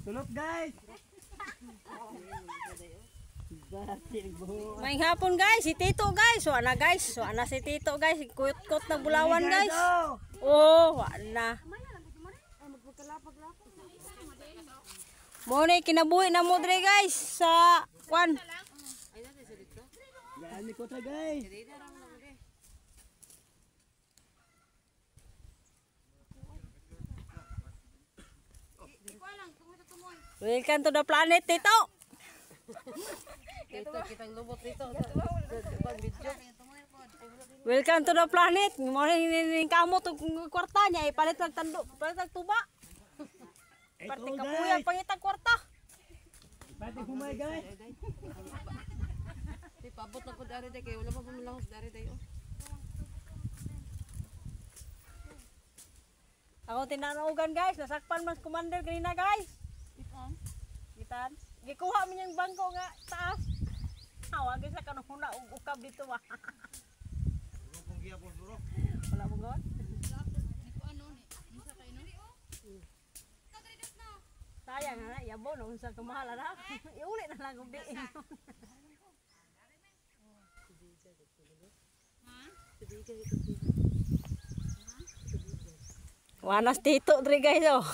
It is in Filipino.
Tulot guys. May hapon guys, si Tito guys. Wala guys. Wala si Tito guys. Kut-kut na bulawan guys. Oh, wala. Muna kinabuhi na mo dre guys sa kwan. Yan ni kota guys. Welcome to the planet, Tito. Kitang lubot dito. Welcome to the planet. Morning kamo to kwarta niya ipalit lang tando, palit lang tuba. Parte kapuya pangitag kwarta. Pati humay guys. Di pabot na ko dari day kay wala pa pumilahos dari day oh. Ako tinanaogan guys, nasakpan mas commander kanina guys. Gitan. Gikuha man yung bangko nga taas. Hawa gyud sa kanuna ukab dito ba. Wala mo gon? Sayang na, yabo no unsa kamahala na. Iuli na lang ug diin. Wanas Tito dre guys oh.